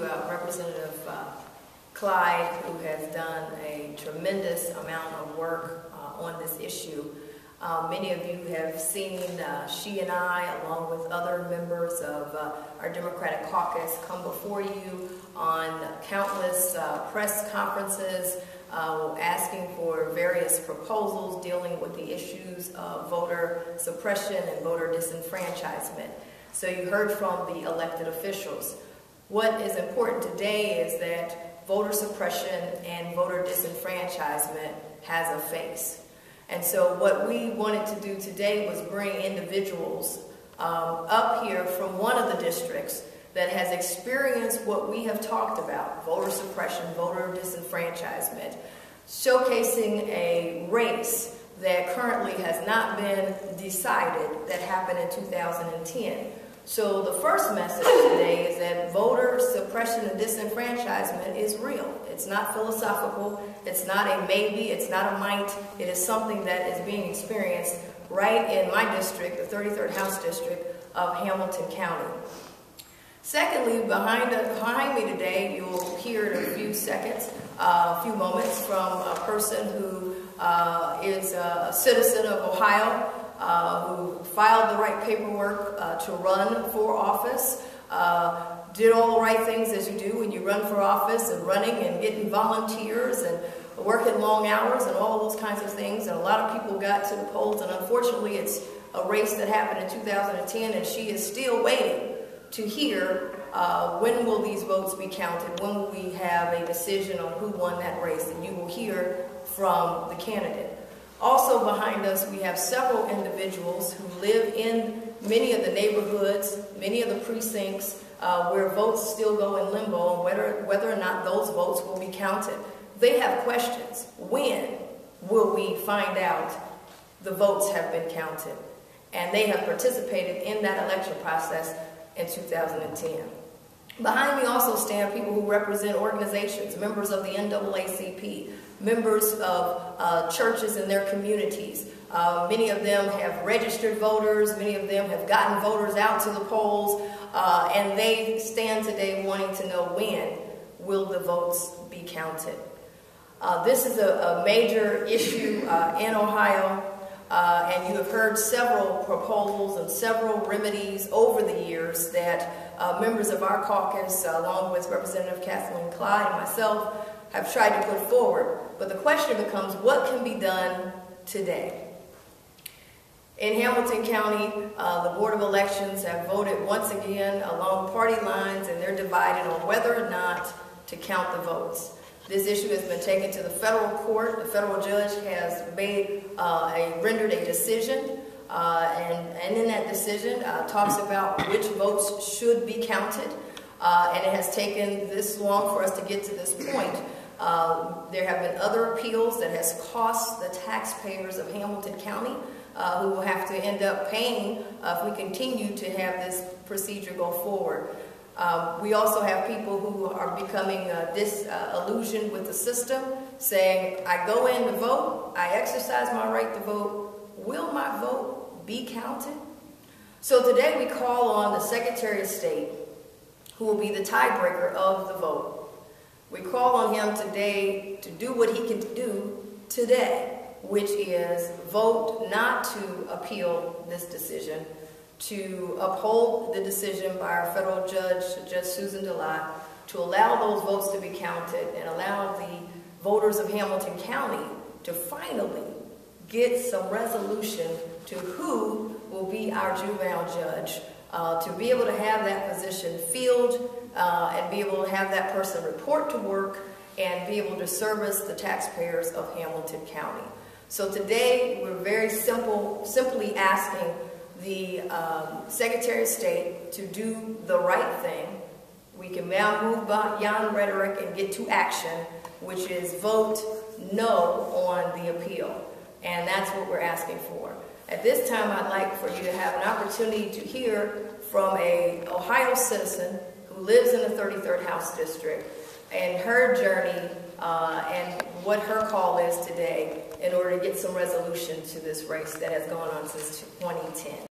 Representative Clyde, who has done a tremendous amount of work on this issue. Many of you have seen she and I, along with other members of our Democratic caucus, come before you on countless press conferences asking for various proposals dealing with the issues of voter suppression and voter disenfranchisement. So you heard from the elected officials. What is important today is that voter suppression and voter disenfranchisement has a face. And so what we wanted to do today was bring individuals up here from one of the districts that has experienced what we have talked about, voter suppression, voter disenfranchisement, showcasing a race that currently has not been decided that happened in 2010. So the first message today is that voter suppression and disenfranchisement is real. It's not philosophical, it's not a maybe, it's not a might, it is something that is being experienced right in my district, the 33rd House District of Hamilton County. Secondly, behind me today, you'll hear in a few seconds, a few moments from a person who is a citizen of Ohio, who filed the right paperwork to run for office, did all the right things as you do when you run for office, and running and getting volunteers and working long hours and all those kinds of things. And a lot of people got to the polls, and unfortunately it's a race that happened in 2010, and she is still waiting to hear when will these votes be counted, when will we have a decision on who won that race, and you will hear from the candidate. Also behind us, we have several individuals who live in many of the neighborhoods, many of the precincts where votes still go in limbo, and whether or not those votes will be counted. They have questions. When will we find out the votes have been counted? And they have participated in that election process in 2010. Behind me also stand people who represent organizations, members of the NAACP, members of churches in their communities. Many of them have registered voters, many of them have gotten voters out to the polls, and they stand today wanting to know when will the votes be counted. This is a major issue in Ohio, and you have heard several proposals and several remedies over the years that members of our caucus, along with Representative Kathleen Clyde and myself, have tried to put forward. But the question becomes, what can be done today? In Hamilton County, the Board of Elections have voted once again along party lines, and they're divided on whether or not to count the votes. This issue has been taken to the federal court. The federal judge has rendered a decision, and in that decision talks about which votes should be counted. And it has taken this long for us to get to this point. There have been other appeals that has cost the taxpayers of Hamilton County, who will have to end up paying if we continue to have this procedure go forward. We also have people who are becoming disillusioned with the system, saying, I go in to vote, I exercise my right to vote, will my vote be counted? So today we call on the Secretary of State, who will be the tiebreaker of the vote. We call on him today to do what he can do today, which is vote not to appeal this decision, to uphold the decision by our federal judge, Judge Susan DeLotte, to allow those votes to be counted and allow the voters of Hamilton County to finally get some resolution to who will be our juvenile judge, to be able to have that position filled and be able to have that person report to work and be able to service the taxpayers of Hamilton County. So today we're very simply asking the Secretary of State to do the right thing. We can now move beyond rhetoric and get to action, which is vote no on the appeal. And that's what we're asking for. At this time, I'd like for you to have an opportunity to hear from an Ohio citizen who lives in the 33rd House District and her journey and what her call is today in order to get some resolution to this race that has gone on since 2010.